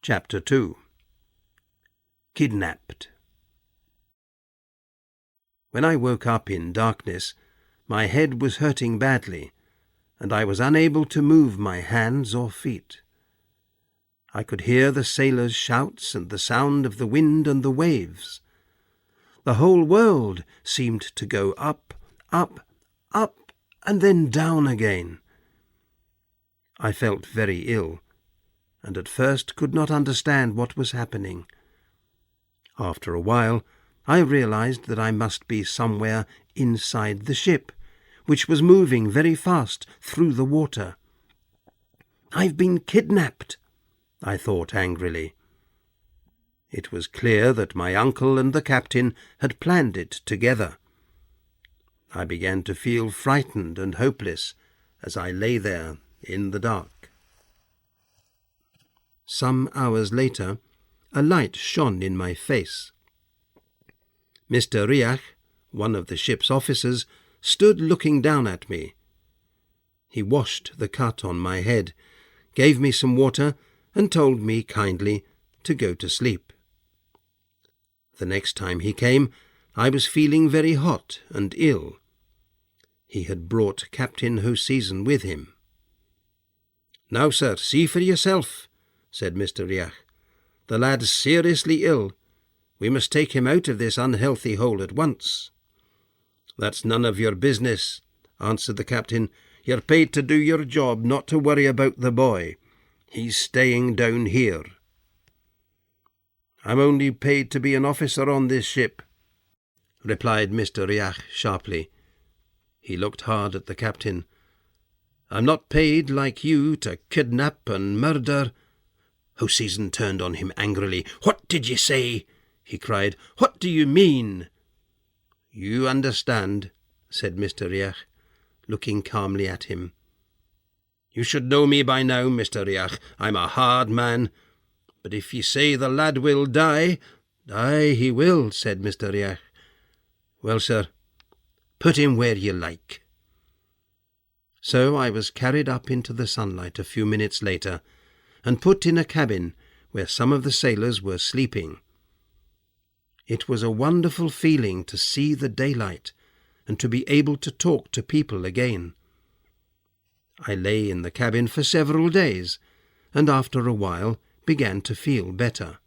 Chapter 2. Kidnapped. When I woke up in darkness, my head was hurting badly, and I was unable to move my hands or feet. I could hear the sailors' shouts and the sound of the wind and the waves. The whole world seemed to go up, up, up, and then down again. I felt very ill, and at first could not understand what was happening. After a while, I realized that I must be somewhere inside the ship, which was moving very fast through the water. "I've been kidnapped," I thought angrily. It was clear that my uncle and the captain had planned it together. I began to feel frightened and hopeless as I lay there in the dark. Some hours later, a light shone in my face. Mr. Riach, one of the ship's officers, stood looking down at me. He washed the cut on my head, gave me some water, and told me kindly to go to sleep. The next time he came, I was feeling very hot and ill. He had brought Captain Hoseason with him. "Now, sir, see for yourself," said Mr. Riach. "The lad's seriously ill. We must take him out of this unhealthy hole at once." "That's none of your business," answered the captain. "You're paid to do your job, not to worry about the boy. He's staying down here." "I'm only paid to be an officer on this ship," replied Mr. Riach sharply. He looked hard at the captain. "I'm not paid, like you, to kidnap and murder." Hoseason turned on him angrily. "What did you say?" he cried. "What do you mean?" "You understand," said Mr. Riach, looking calmly at him. "You should know me by now, Mr. Riach. I'm a hard man. But if you say the lad will die—" "Aye, he will," said Mr. Riach. "Well, sir, put him where you like." So I was carried up into the sunlight a few minutes later, and put in a cabin where some of the sailors were sleeping. It was a wonderful feeling to see the daylight and to be able to talk to people again. I lay in the cabin for several days, and after a while began to feel better.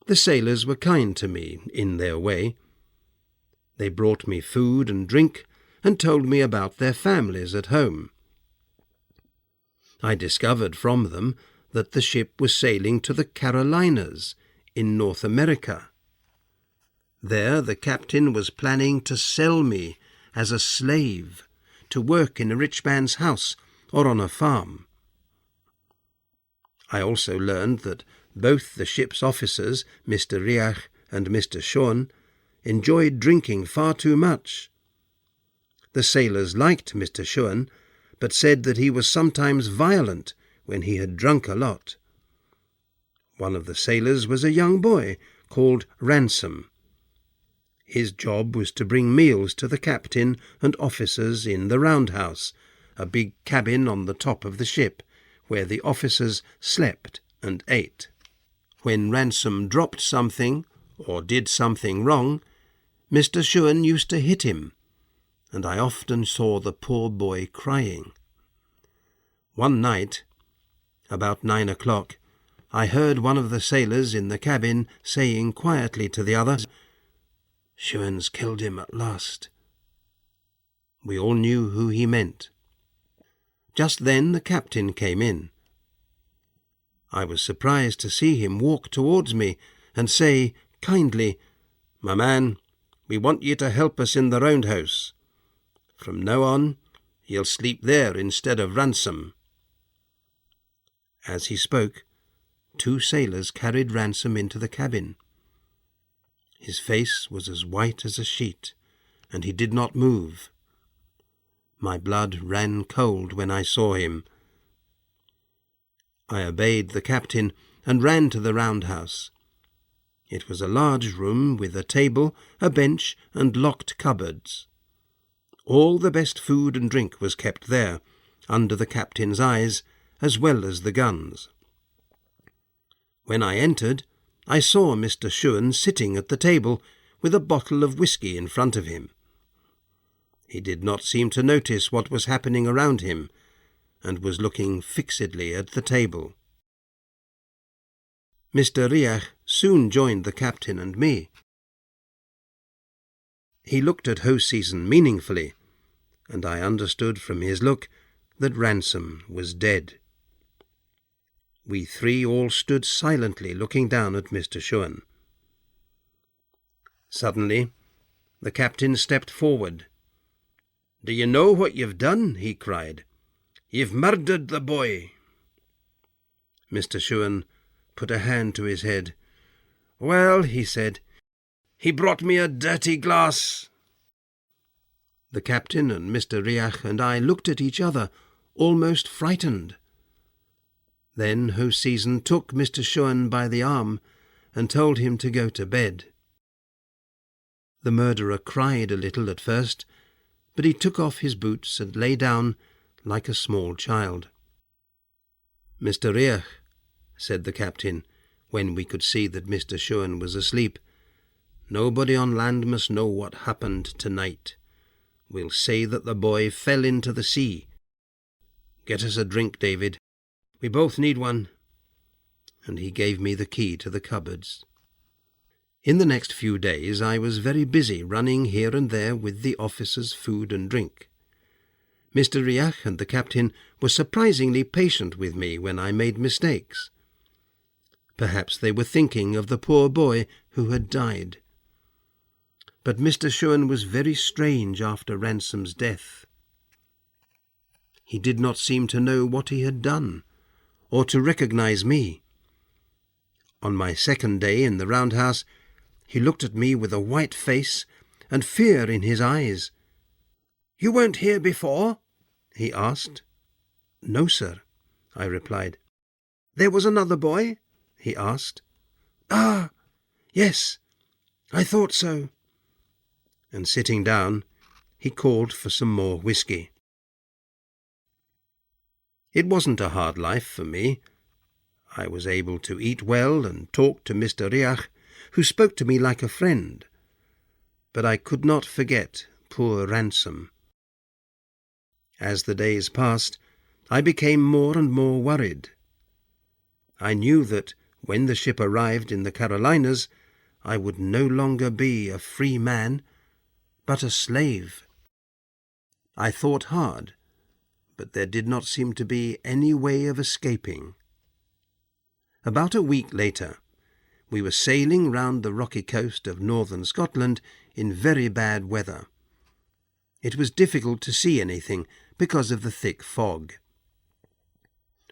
The sailors were kind to me in their way. They brought me food and drink and told me about their families at home. I discovered from them that the ship was sailing to the Carolinas in North America. There the captain was planning to sell me as a slave to work in a rich man's house or on a farm. I also learned that both the ship's officers, Mr. Riach and Mr. Sean, enjoyed drinking far too much. The sailors liked Mr. Sean, but said that he was sometimes violent when he had drunk a lot. One of the sailors was a young boy called Ransom. His job was to bring meals to the captain and officers in the roundhouse, a big cabin on the top of the ship, where the officers slept and ate. When Ransom dropped something or did something wrong, Mr. Sean used to hit him, and I often saw the poor boy crying. One night, about 9 o'clock, I heard one of the sailors in the cabin saying quietly to the others, "Sean's killed him at last." We all knew who he meant. Just then the captain came in. I was surprised to see him walk towards me and say kindly, "My man, we want you to help us in the roundhouse. From now on, you'll sleep there instead of Ransom." As he spoke, 2 sailors carried Ransom into the cabin. His face was as white as a sheet, and he did not move. My blood ran cold when I saw him. I obeyed the captain and ran to the roundhouse. It was a large room with a table, a bench, and locked cupboards. All the best food and drink was kept there, under the captain's eyes, as well as the guns. When I entered, I saw Mr. Schuan sitting at the table with a bottle of whisky in front of him. He did not seem to notice what was happening around him, and was looking fixedly at the table. Mr. Riach soon joined the captain and me. He looked at Hoseason meaningfully, and I understood from his look that Ransom was dead. We three all stood silently looking down at Mr. Schuan. Suddenly, the captain stepped forward. "Do you know what you've done?" he cried. "You've murdered the boy." Mr. Schuan put a hand to his head. "Well," he said, "he brought me a dirty glass." The captain and Mr. Riach and I looked at each other, almost frightened. Then Hoseason took Mr. Schuan by the arm and told him to go to bed. The murderer cried a little at first, but he took off his boots and lay down like a small child. "Mr. Riach," said the captain, when we could see that Mr. Schuan was asleep, "nobody on land must know what happened tonight. We'll say that the boy fell into the sea. Get us a drink, David. We both need one." And he gave me the key to the cupboards. In the next few days I was very busy running here and there with the officers' food and drink. Mr. Riach and the captain were surprisingly patient with me when I made mistakes. Perhaps they were thinking of the poor boy who had died. But Mr. Schuan was very strange after Ransom's death. He did not seem to know what he had done, or to recognize me. On my second day in the roundhouse, he looked at me with a white face and fear in his eyes. "You weren't here before?" he asked. "No, sir," I replied. "There was another boy?" he asked. "Ah, yes, I thought so." And sitting down, he called for some more whisky. It wasn't a hard life for me. I was able to eat well and talk to Mr. Riach, who spoke to me like a friend. But I could not forget poor Ransom. As the days passed, I became more and more worried. I knew that when the ship arrived in the Carolinas, I would no longer be a free man, but a slave. I thought hard, but there did not seem to be any way of escaping. About a week later, we were sailing round the rocky coast of northern Scotland in very bad weather. It was difficult to see anything because of the thick fog.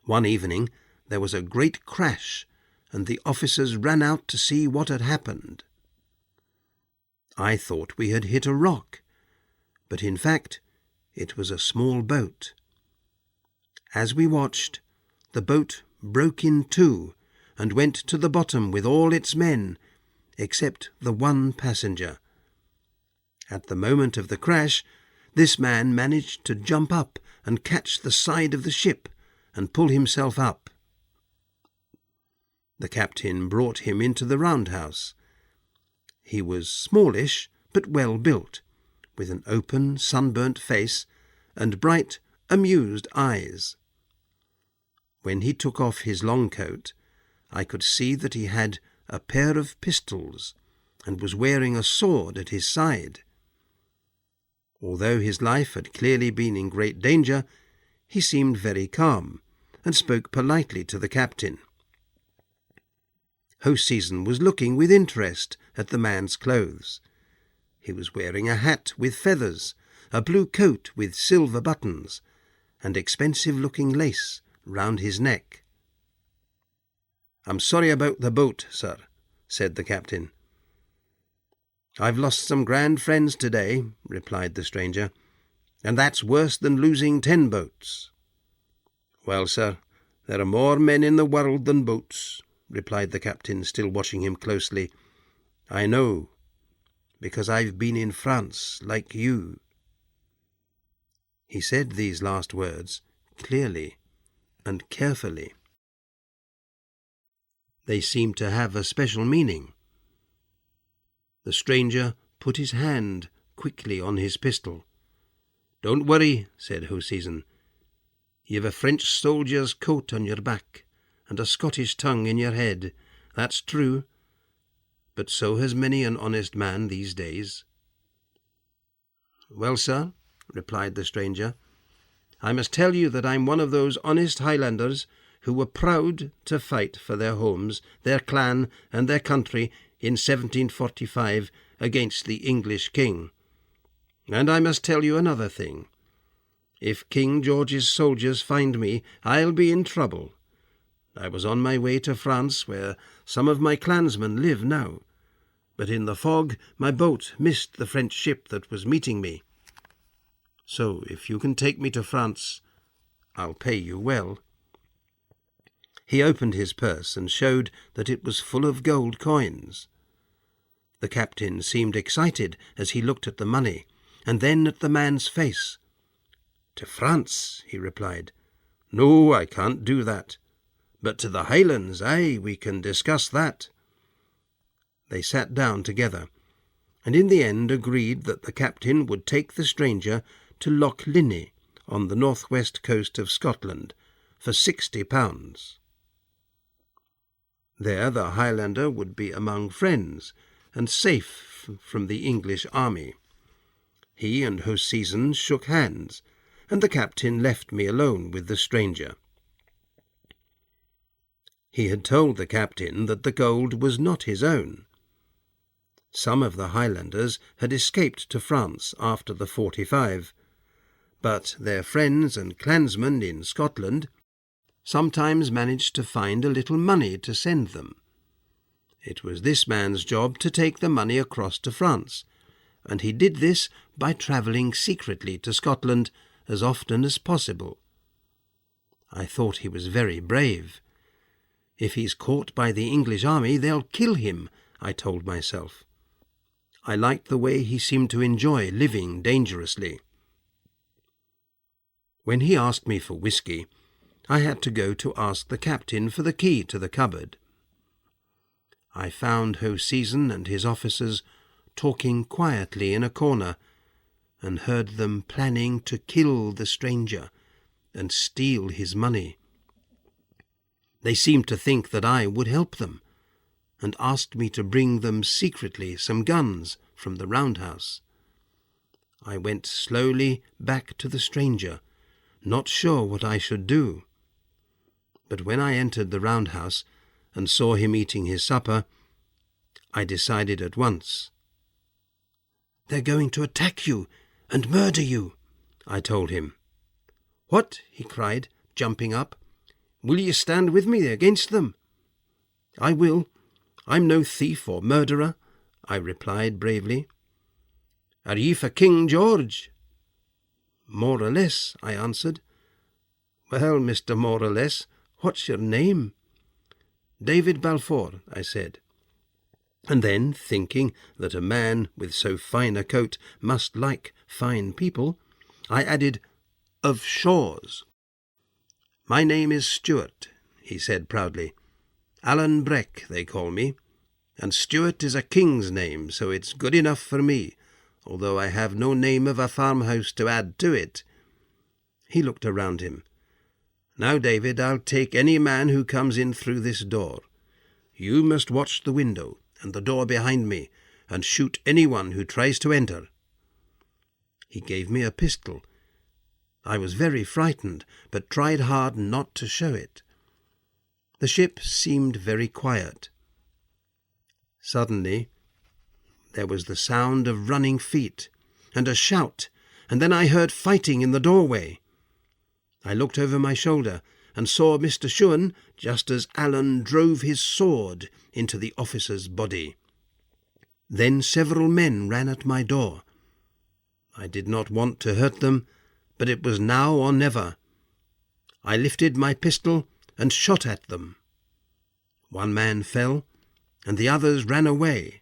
One evening there was a great crash, and the officers ran out to see what had happened. I thought we had hit a rock, but in fact it was a small boat. As we watched, the boat broke in two and went to the bottom with all its men, except the one passenger. At the moment of the crash, this man managed to jump up and catch the side of the ship and pull himself up. The captain brought him into the roundhouse. He was smallish but well built, with an open, sunburnt face and bright, amused eyes. When he took off his long coat, I could see that he had a pair of pistols and was wearing a sword at his side. Although his life had clearly been in great danger, he seemed very calm and spoke politely to the captain. Hoseason was looking with interest at the man's clothes. He was wearing a hat with feathers, a blue coat with silver buttons, and expensive-looking lace round his neck. "I'm sorry about the boat, sir," said the captain. "I've lost some grand friends today," replied the stranger, "and that's worse than losing 10 boats." "Well, sir, there are more men in the world than boats," replied the captain, still watching him closely. "I know, because I've been in France like you." He said these last words clearly and carefully. They seemed to have a special meaning. The stranger put his hand quickly on his pistol. "Don't worry," said Hoseason. "You've a French soldier's coat on your back, and a Scottish tongue in your head. That's true. But so has many an honest man these days." "Well, sir," replied the stranger, "I must tell you that I'm one of those honest Highlanders who were proud to fight for their homes, their clan, and their country in 1745 against the English king. And I must tell you another thing. If King George's soldiers find me, I'll be in trouble. I was on my way to France, where some of my clansmen live now, but in the fog my boat missed the French ship that was meeting me. So if you can take me to France, I'll pay you well." He opened his purse and showed that it was full of gold coins. The captain seemed excited as he looked at the money, and then at the man's face. "To France," he replied. "No, I can't do that. But to the Highlands, aye, we can discuss that." They sat down together, and in the end agreed that the captain would take the stranger to Loch Linnhe, on the northwest coast of Scotland, for £60. There the Highlander would be among friends, and safe from the English army. He and Hoseason shook hands, and the captain left me alone with the stranger. He had told the captain that the gold was not his own. Some of the Highlanders had escaped to France after the 45, but their friends and clansmen in Scotland sometimes managed to find a little money to send them. It was this man's job to take the money across to France, and he did this by travelling secretly to Scotland as often as possible. I thought he was very brave. If he's caught by the English army, they'll kill him, I told myself. I liked the way he seemed to enjoy living dangerously. When he asked me for whisky, I had to go to ask the captain for the key to the cupboard. I found Hoseason and his officers talking quietly in a corner, and heard them planning to kill the stranger and steal his money. They seemed to think that I would help them, and asked me to bring them secretly some guns from the roundhouse. I went slowly back to the stranger, not sure what I should do. But when I entered the roundhouse and saw him eating his supper, I decided at once. "They're going to attack you and murder you," I told him. "What?" he cried, jumping up. "Will you stand with me against them?" "I will. I'm no thief or murderer," I replied bravely. "Are ye for King George?" "More or less," I answered. "Well, Mr. More or Less, what's your name?" "David Balfour," I said. And then, thinking that a man with so fine a coat must like fine people, I added, "of Shaw's." "My name is Stuart," he said proudly. "Alan Breck, they call me, and Stuart is a king's name, so it's good enough for me, although I have no name of a farmhouse to add to it." He looked around him. "Now, David, I'll take any man who comes in through this door. You must watch the window and the door behind me, and shoot anyone who tries to enter." He gave me a pistol. I was very frightened, but tried hard not to show it. The ship seemed very quiet. Suddenly, there was the sound of running feet, and a shout, and then I heard fighting in the doorway. I looked over my shoulder and saw Mr. Shuan just as Alan drove his sword into the officer's body. Then several men ran at my door. I did not want to hurt them, but it was now or never. I lifted my pistol and shot at them. One man fell, and the others ran away.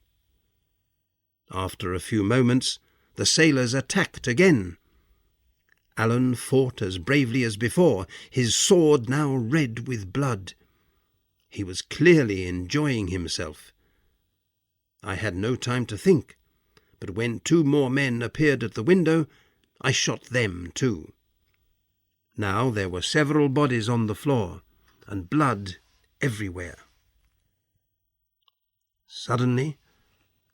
After a few moments, the sailors attacked again. Alan fought as bravely as before, his sword now red with blood. He was clearly enjoying himself. I had no time to think, but when 2 more men appeared at the window, I shot them too. Now there were several bodies on the floor, and blood everywhere. Suddenly,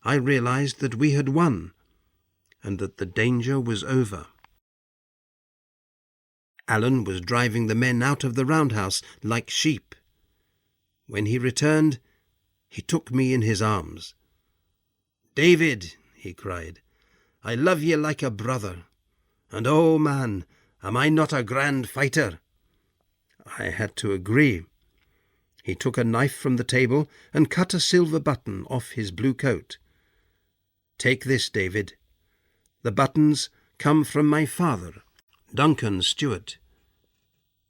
I realized that we had won, and that the danger was over. Alan was driving the men out of the roundhouse like sheep. When he returned, he took me in his arms. "David," he cried, "I love ye like a brother, and oh man, am I not a grand fighter?" I had to agree. He took a knife from the table and cut a silver button off his blue coat. "Take this, David. The buttons come from my father, Duncan Stewart.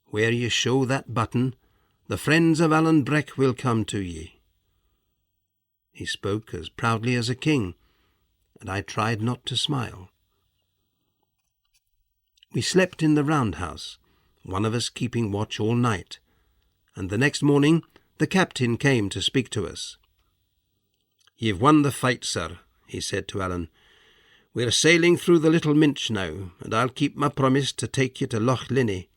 Where ye show that button, the friends of Alan Breck will come to ye." He spoke as proudly as a king, and I tried not to smile. We slept in the roundhouse, one of us keeping watch all night, and the next morning the captain came to speak to us. "You've won the fight, sir," he said to Alan. "We're sailing through the Little Minch now, and I'll keep my promise to take you to Loch Linnhe.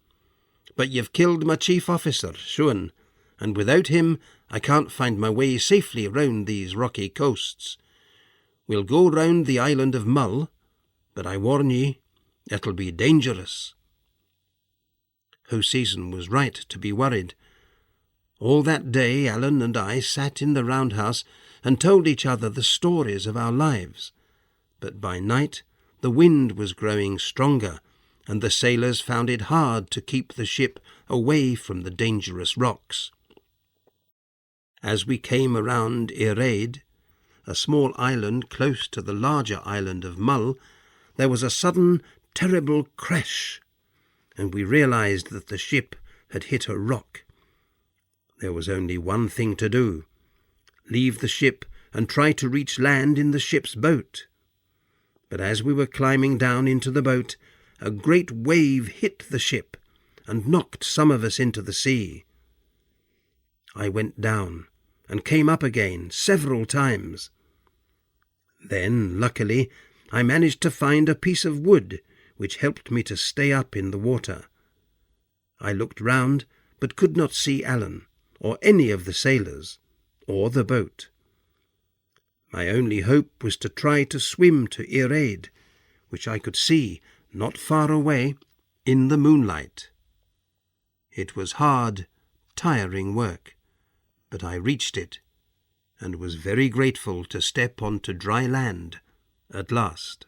But you've killed my chief officer, Shuan, and without him I can't find my way safely round these rocky coasts. We'll go round the island of Mull, but I warn ye, it'll be dangerous." Hoseason was right to be worried. All that day Alan and I sat in the roundhouse and told each other the stories of our lives, but by night the wind was growing stronger, and the sailors found it hard to keep the ship away from the dangerous rocks. As we came around Ireid, a small island close to the larger island of Mull, there was a sudden, terrible crash, and we realized that the ship had hit a rock. There was only one thing to do: leave the ship and try to reach land in the ship's boat. But as we were climbing down into the boat, a great wave hit the ship and knocked some of us into the sea. I went down and came up again several times. Then, luckily, I managed to find a piece of wood which helped me to stay up in the water. I looked round, but could not see Alan, or any of the sailors, or the boat. My only hope was to try to swim to Ireid, which I could see not far away in the moonlight. It was hard, tiring work, but I reached it, and was very grateful to step onto dry land at last.